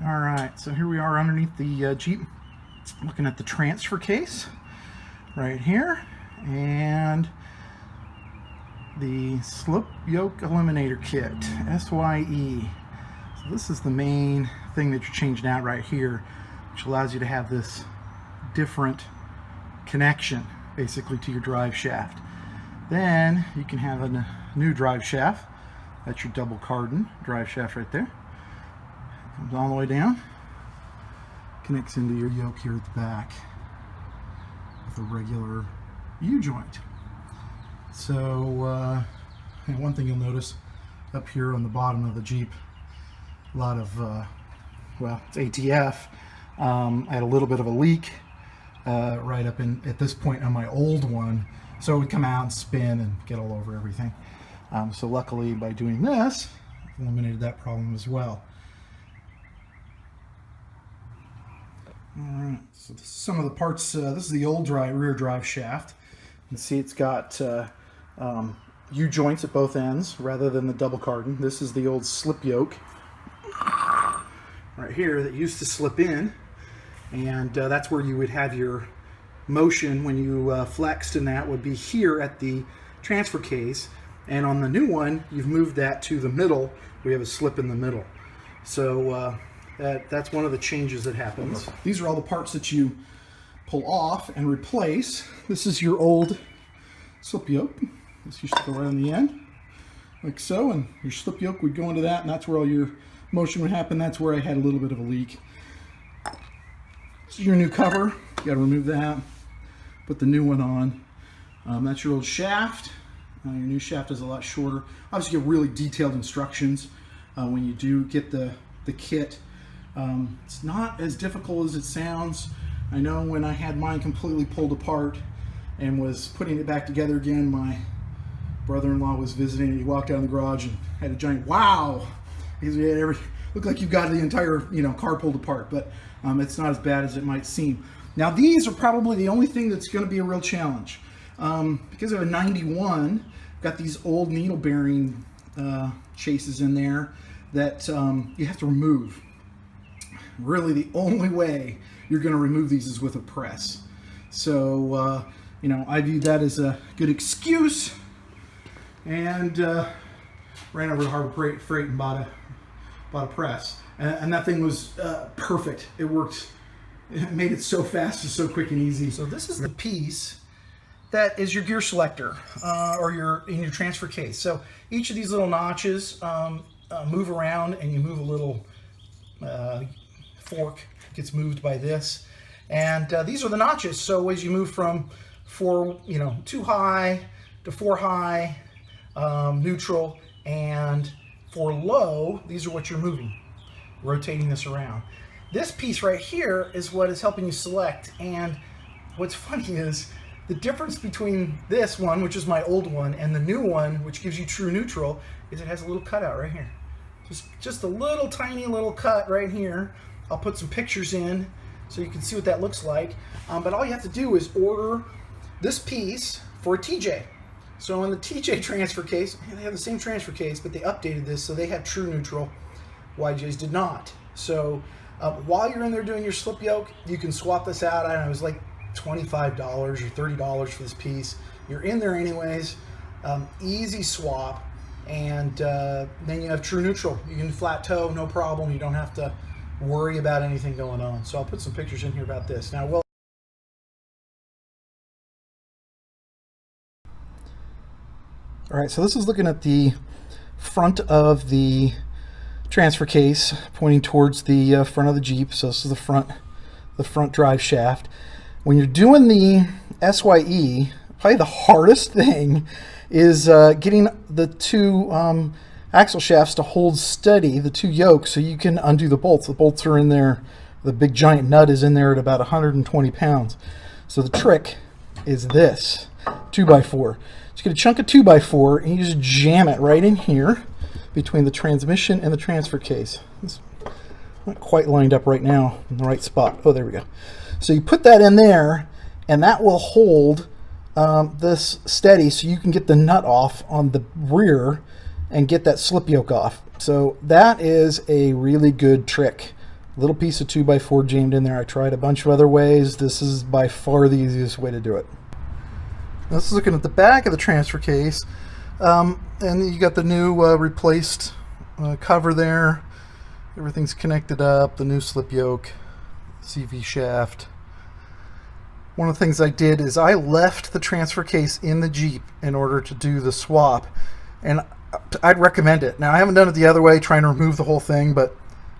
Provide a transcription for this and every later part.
All right, so here we are underneath the Jeep, looking at the transfer case right here, and the Slip Yoke Eliminator Kit, SYE. So this is the main thing that you're changing out right here, which allows you to have this different connection, basically, to your drive shaft. Then you can have a new drive shaft. That's your double Cardan drive shaft right there. Comes all the way down, connects into your yoke here at the back with a regular U-joint. So and one thing you'll notice up here on the bottom of the Jeep, a lot of, well, it's ATF. I had a little bit of a leak right up in at this point on my old one, so it would come out and spin and get all over everything. So luckily by doing this, I've eliminated that problem as well. Alright, so this is some of the parts. This is the old rear drive shaft. You can see it's got U-joints at both ends rather than the double Cardan. This is the old slip yoke right here that used to slip in, and that's where you would have your motion when you flexed, and that would be here at the transfer case. And on the new one, you've moved that to the middle. We have a slip in the middle. So that's one of the changes that happens. These are all the parts that you pull off and replace. This is your old slip yoke. This used to go right on the end, like so, and your slip yoke would go into that, and that's where all your motion would happen. That's where I had a little bit of a leak. This is your new cover. You gotta remove that, put the new one on. That's your old shaft. Your new shaft is a lot shorter. Obviously, you get really detailed instructions when you do get the kit. It's not as difficult as it sounds. I know when I had mine completely pulled apart and was putting it back together again, my brother-in-law was visiting, and he walked out in the garage and had a giant wow, because we had looked like you've got the entire car pulled apart. But it's not as bad as it might seem. Now these are probably the only thing that's going to be a real challenge. Because of a 91, got these old needle bearing chases in there that you have to remove. Really, the only way you're going to remove these is with a press. So I view that as a good excuse, and ran over to Harbor Freight and bought a press, and that thing was perfect. It worked. It made it so fast and so quick and easy. So this is the piece that is your gear selector, or in your transfer case. So each of these little notches move around, and you move a little fork gets moved by this, and these are the notches. So as you move from 2 high to 4 high, neutral, and 4 low, these are what you're moving, rotating this around. This piece right here is what is helping you select. And what's funny is the difference between this one, which is my old one, and the new one, which gives you true neutral, is it has a little cutout right here. Just a little tiny little cut right here. I'll put some pictures in so you can see what that looks like. But all you have to do is order this piece for a TJ. So in the TJ transfer case, they have the same transfer case, but they updated this so they have true neutral. YJ's did not. So while you're in there doing your slip yoke, you can swap this out. I don't know, it was like $25 or $30 for this piece. You're in there anyways. Easy swap, and then you have true neutral. You can flat toe, no problem. You don't have to worry about anything going on. So I'll put some pictures in here about this. Now, well, all right, so this is looking at the front of the transfer case, pointing towards the front of the Jeep. So this is the front drive shaft. When you're doing the SYE, probably the hardest thing is getting the 2 axle shafts to hold steady, the 2 yokes, so you can undo the bolts. The bolts are in there. The big giant nut is in there at about 120 pounds. So the trick is this 2x4. Just get a chunk of 2x4 and you just jam it right in here between the transmission and the transfer case. It's not quite lined up right now in the right spot. Oh, there we go. So you put that in there, and that will hold this steady so you can get the nut off on the rear and get that slip yoke off. So that is a really good trick little piece of 2x4 jammed in there. I tried a bunch of other ways. This is by far the easiest way to do it. This is looking at the back of the transfer case, and you got the new replaced cover there. Everything's connected up, the new slip yoke, CV shaft. One of the things I did is I left the transfer case in the Jeep in order to do the swap, and I'd recommend it. Now, I haven't done it the other way, trying to remove the whole thing, but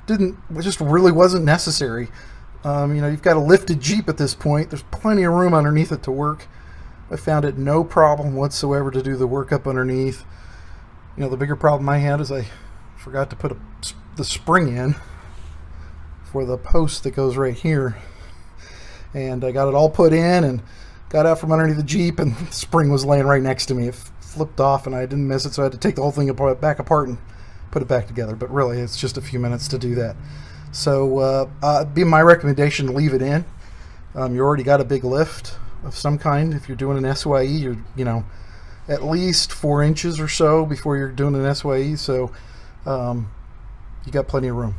it just really wasn't necessary. You've got a lifted Jeep at this point. There's plenty of room underneath it to work. I found it no problem whatsoever to do the work up underneath. The bigger problem I had is I forgot to put the spring in for the post that goes right here. And I got it all put in and got out from underneath the Jeep, and the spring was laying right next to me. It flipped off and I didn't miss it, so I had to take the whole thing back apart and put it back together. But really, it's just a few minutes to do that. So it'd be my recommendation to leave it in. You already got a big lift of some kind. If you're doing an SYE, you're at least 4 inches or so before you're doing an SYE, so you got plenty of room.